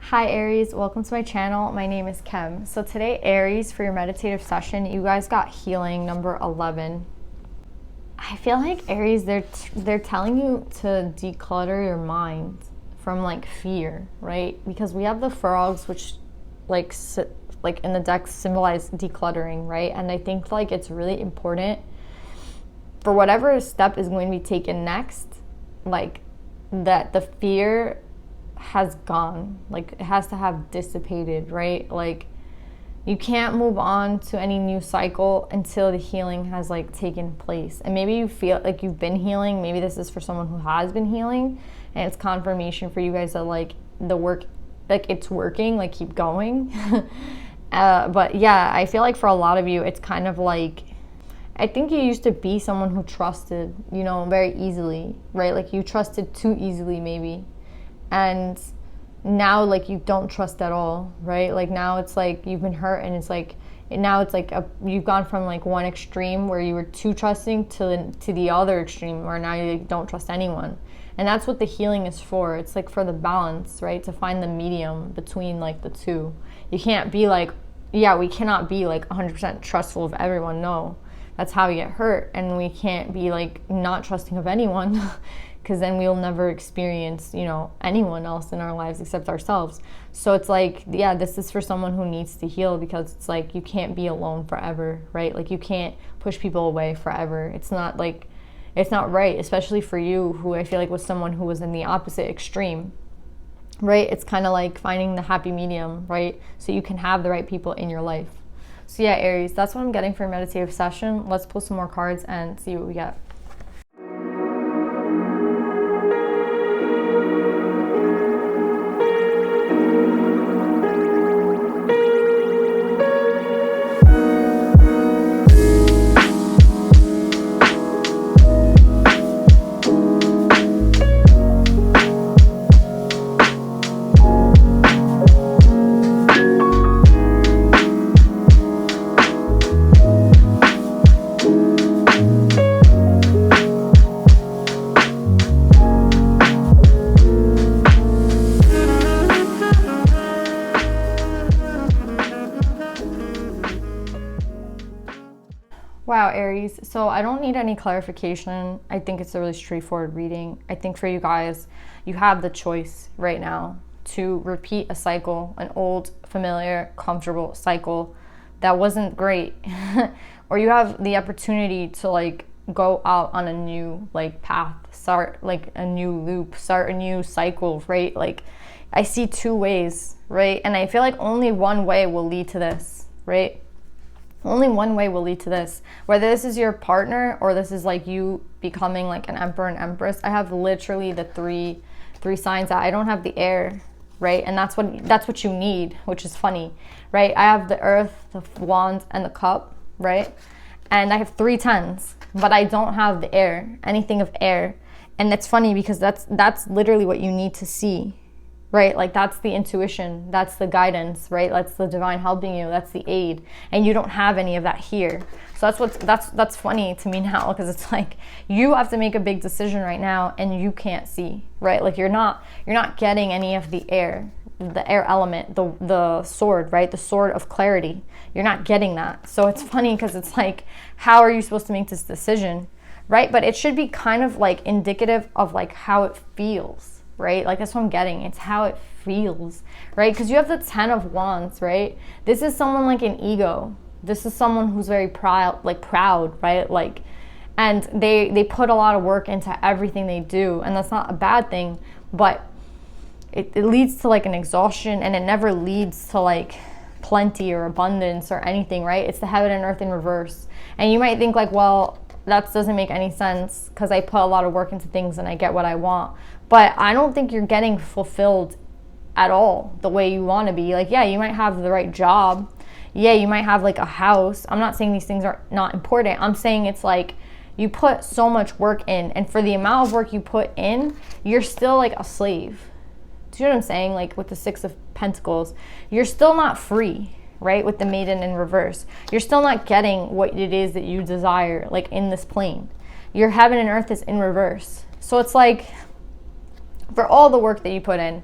Hi Aries, welcome to my channel. My name is Kim. So today, Aries, for your meditative session, you guys got healing number 11. I feel like Aries, they're telling you to declutter your mind from like fear, right? Because we have the frogs, which like in the deck symbolize decluttering, right? And I think like it's really important for whatever step is going to be taken next, like that the fear has gone, like it has to have dissipated, right? Like you can't move on to any new cycle until the healing has like taken place. And maybe you feel like you've been healing. Maybe this is for someone who has been healing, and it's confirmation for you guys that like the work, like it's working, like keep going. But yeah, I feel like for a lot of you, it's kind of like, I think you used to be someone who trusted, you know, very easily, right? Like you trusted too easily maybe. And now like you don't trust at all, right? Like now it's like you've been hurt, and it's like now it's like you've gone from like one extreme where you were too trusting to the other extreme where now you like, don't trust anyone. And that's what the healing is for. It's like for the balance, right? To find the medium between like the two. You can't be like, yeah, we cannot be like 100% trustful of everyone. No, that's how we get hurt. And we can't be like not trusting of anyone because then we'll never experience, you know, anyone else in our lives except ourselves. So it's like, yeah, this is for someone who needs to heal, because it's like you can't be alone forever, right? Like you can't push people away forever. It's not like, it's not right, especially for you, who I feel like was someone who was in the opposite extreme, right? It's kind of like finding the happy medium, right? So you can have the right people in your life. So yeah, Aries, that's what I'm getting for a meditative session. Let's pull some more cards and see what we get. Wow, Aries. So I don't need any clarification. I think it's a really straightforward reading. I think for you guys, you have the choice right now to repeat a cycle, an old, familiar, comfortable cycle that wasn't great. Or you have the opportunity to like go out on a new like path, start like a new loop, start a new cycle, right? Like I see two ways, right? And I feel like only one way will lead to this, right? Only one way will lead to this. Whether this is your partner or this is like you becoming like an emperor and empress. I have literally the three signs that I don't have the air, right? And that's what you need, which is funny, right? I have the earth, the wand, and the cup, right? And I have 3 tens, but I don't have the air, anything of air. And it's funny because that's literally what you need to see, right? Like that's the intuition, that's the guidance, right? That's the divine helping you, that's the aid, and you don't have any of that here. So that's funny to me now, because it's like you have to make a big decision right now and you can't see, right? Like you're not getting any of the air element, the sword, right? The sword of clarity. You're not getting that. So it's funny because it's like, how are you supposed to make this decision, right? But it should be kind of like indicative of like how it feels, right? Like that's what I'm getting. It's how it feels, right? Because you have the 10 of wands, right? This is someone like an ego. This is someone who's very proud, right? Like, and they put a lot of work into everything they do, and that's not a bad thing, but it leads to like an exhaustion, and it never leads to like plenty or abundance or anything, right? It's the heaven and earth in reverse. And you might think like, well, that doesn't make any sense because I put a lot of work into things and I get what I want. But I don't think you're getting fulfilled at all the way you want to be. Like, yeah, you might have the right job. Yeah, you might have like a house. I'm not saying these things are not important. I'm saying it's like you put so much work in, and for the amount of work you put in, you're still like a slave. Do you know what I'm saying? Like with the 6 of Pentacles, you're still not free, right? With the Maiden in reverse, you're still not getting what it is that you desire, like in this plane. Your heaven and earth is in reverse. So it's like, for all the work that you put in,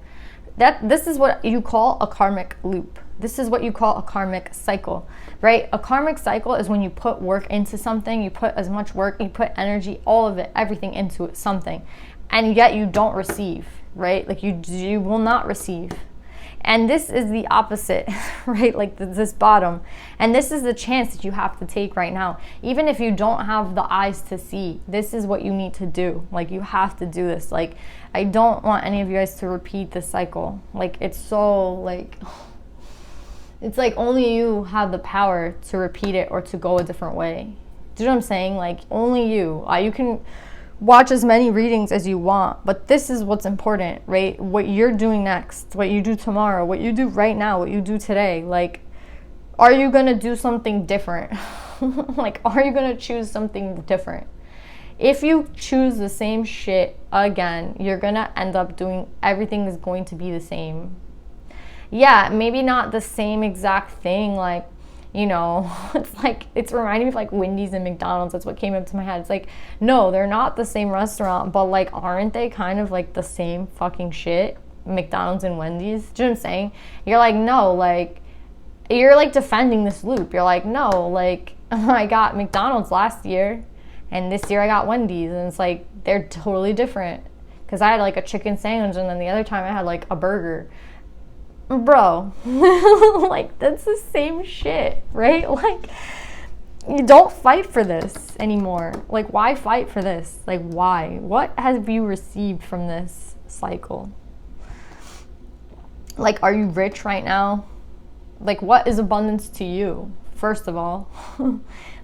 This is what you call a karmic loop. This is what you call a karmic cycle, right? A karmic cycle is when you put work into something, you put as much work, you put energy, all of it, everything into it, something, and yet you don't receive, right? Like you will not receive. And this is the opposite, right? Like this bottom. And this is the chance that you have to take right now. Even if you don't have the eyes to see, this is what you need to do. Like you have to do this. Like I don't want any of you guys to repeat this cycle. Like it's so like, it's like only you have the power to repeat it or to go a different way. Do you know what I'm saying? Like only you. You can watch as many readings as you want, but this is what's important, right? What you're doing next, what you do tomorrow, what you do right now, what you do today. Like, are you gonna do something different? Like, are you gonna choose something different? If you choose the same shit again, you're gonna end up doing, everything is going to be the same. Yeah, maybe not the same exact thing, like, you know, it's reminding me of like Wendy's and McDonald's. That's what came up to my head. It's like, no, they're not the same restaurant, but like, aren't they kind of like the same fucking shit? McDonald's and Wendy's. Do you know what I'm saying? You're like, no, like, you're like defending this loop. You're like, no, like, I got McDonald's last year and this year I got Wendy's, and it's like, they're totally different. Because I had like a chicken sandwich and then the other time I had like a burger. Bro, like that's the same shit, right? Like, you don't fight for this anymore. Like, why fight for this? Like, why? What have you received from this cycle? Like, are you rich right now? Like, what is abundance to you, first of all?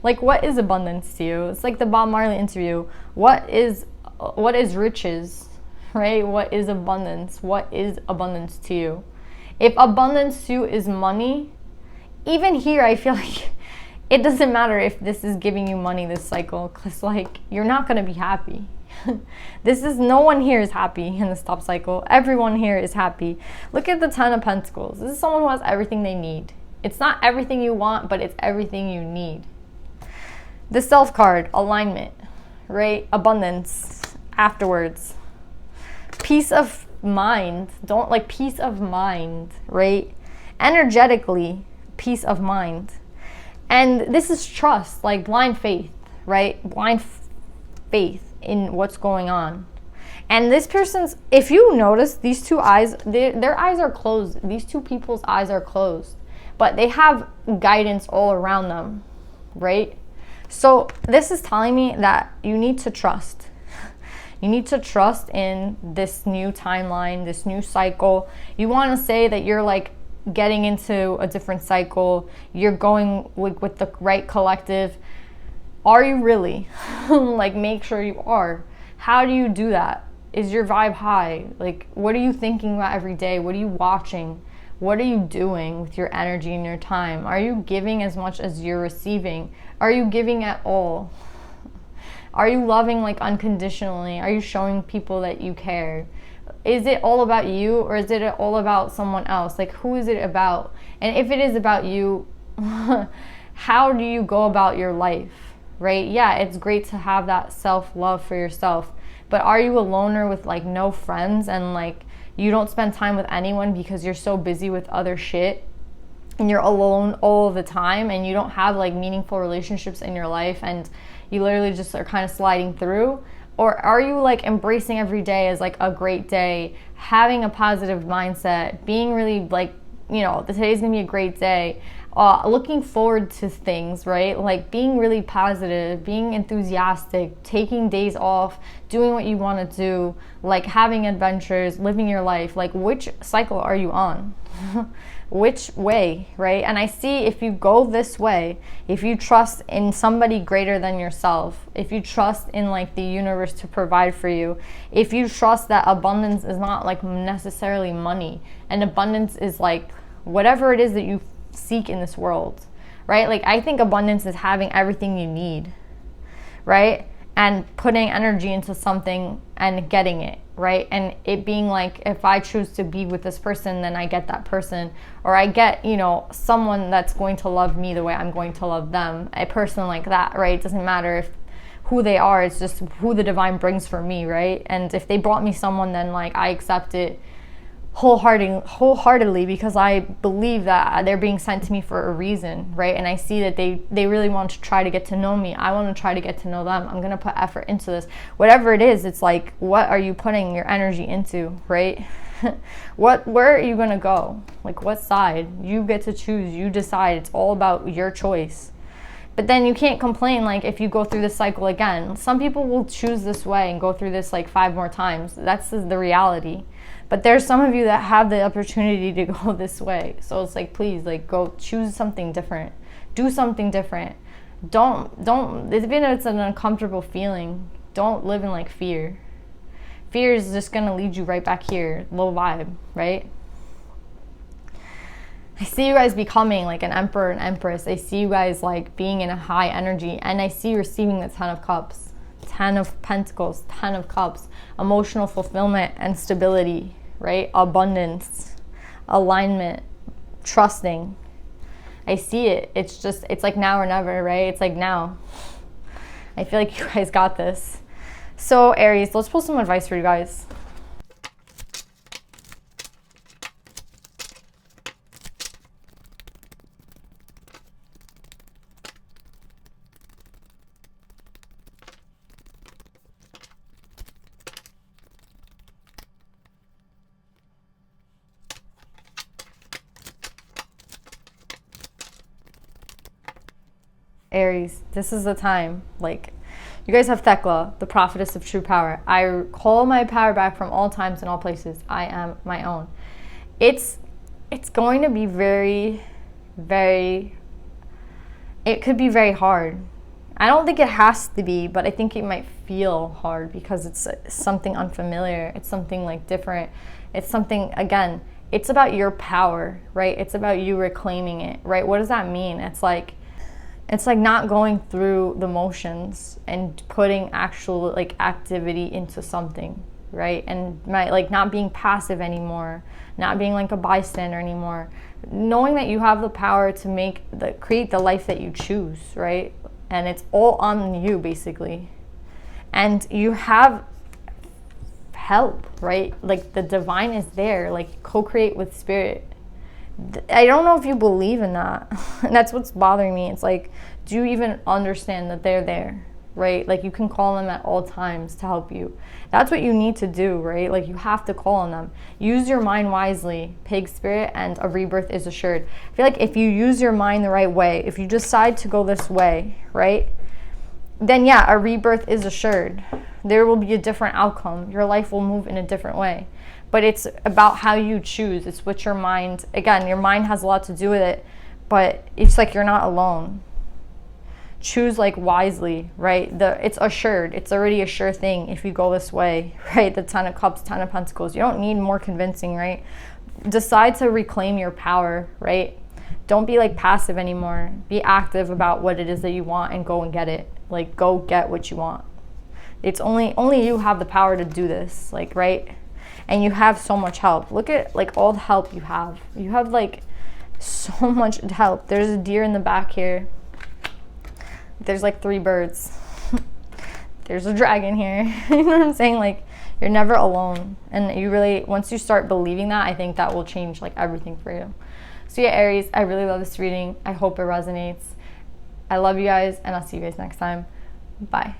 Like, what is abundance to you? It's like the Bob Marley interview. What is riches, right? What is abundance? What is abundance to you? If abundance to you is money, even here I feel like it doesn't matter if this is giving you money this cycle, because like you're not going to be happy. No one here is happy in this top cycle. Everyone here is happy. Look at the Ten of Pentacles. This is someone who has everything they need. It's not everything you want, but it's everything you need. The Self card, alignment, right? Abundance afterwards. Peace of mind. Peace of mind, right? Energetically, peace of mind. And this is trust, like blind faith, right? Blind faith in what's going on. And this person's, if you notice, these two eyes, their eyes are closed. These two people's eyes are closed, but they have guidance all around them, right? So this is telling me that you need to trust. You need to trust in this new timeline, this new cycle. You want to say that you're like getting into a different cycle. You're going with the right collective. Are you really? Like, make sure you are. How do you do that? Is your vibe high? Like, what are you thinking about every day? What are you watching? What are you doing with your energy and your time? Are you giving as much as you're receiving? Are you giving at all? Are you loving like unconditionally? Are you showing people that you care? Is it all about you, or is it all about someone else? Like, who is it about? And if it is about you, how do you go about your life, right? Yeah, it's great to have that self-love for yourself, but are you a loner with like no friends, and like you don't spend time with anyone because you're so busy with other shit, and you're alone all the time, and you don't have like meaningful relationships in your life, and you literally just are kind of sliding through? Or are you like embracing every day as like a great day, having a positive mindset, being really like, you know, today's gonna be a great day, looking forward to things, right? Like being really positive, being enthusiastic, taking days off, doing what you want to do, like having adventures, living your life. Like, which cycle are you on? Which way, right? And I see, if you go this way, if you trust in somebody greater than yourself, if you trust in like the universe to provide for you, if you trust that abundance is not like necessarily money, and abundance is like whatever it is that you seek in this world, right? Like, I think abundance is having everything you need, right? And putting energy into something and getting it, right? And it being like, if I choose to be with this person, then I get that person, or I get, you know, someone that's going to love me the way I'm going to love them, a person like that, right? It doesn't matter if who they are, it's just who the divine brings for me, right? And if they brought me someone, then like I accept it wholeheartedly, because I believe that they're being sent to me for a reason, right? And I see that they really want to try to get to know me. I want to try to get to know them. I'm going to put effort into this. Whatever it is, it's like, what are you putting your energy into, right? Where are you going to go? Like, what side? You get to choose. You decide. It's all about your choice. But then you can't complain, like, if you go through this cycle again. Some people will choose this way and go through this like 5 more times. That's the reality. But there's some of you that have the opportunity to go this way. So it's like, please, like, go choose something different. Do something different. Don't, even if it's an uncomfortable feeling, don't live in like fear. Fear is just going to lead you right back here, low vibe, right? I see you guys becoming like an emperor and empress. I see you guys like being in a high energy, and I see you receiving the 10 of cups, 10 of pentacles, 10 of cups, emotional fulfillment and stability, right? Abundance, alignment, trusting. I see it. It's just, it's like now or never, right? It's like now. I feel like you guys got this. So Aries, let's pull some advice for you guys. Aries, this is the time. Like, you guys have Thecla, the prophetess of true power. I call my power back from all times and all places. I am my own. It's going to be very, very, it could be very hard. I don't think it has to be, but I think it might feel hard because it's something unfamiliar. It's something like different. It's something, again, it's about your power, right? It's about you reclaiming it, right? What does that mean? It's like not going through the motions and putting actual like activity into something, right? And not being passive anymore, not being like a bystander anymore. Knowing that you have the power to create the life that you choose, right? And it's all on you basically. And you have help, right? Like the divine is there, like co-create with spirit. I don't know if you believe in that. And that's what's bothering me. It's like, do you even understand that they're there, right? Like you can call them at all times to help you. That's what you need to do, right? Like you have to call on them. Use your mind wisely, pig spirit, and a rebirth is assured. I feel like if you use your mind the right way, if you decide to go this way, right? Then yeah, a rebirth is assured. There will be a different outcome. Your life will move in a different way. But it's about how you choose. It's what your mind, again, your mind has a lot to do with it, but it's like you're not alone. Choose like wisely, right? It's assured. It's already a sure thing if you go this way, right? The 10 of cups, 10 of pentacles. You don't need more convincing, right? Decide to reclaim your power, right? Don't be like passive anymore. Be active about what it is that you want and go and get it. Like go get what you want. It's only you have the power to do this, like, right? And you have so much help. Look at like all the help you have. You have like so much help. There's a deer in the back here. There's like 3 birds. There's a dragon here. You know what I'm saying? Like you're never alone. And you really, once you start believing that, I think that will change like everything for you. So yeah, Aries, I really love this reading. I hope it resonates. I love you guys, and I'll see you guys next time. Bye.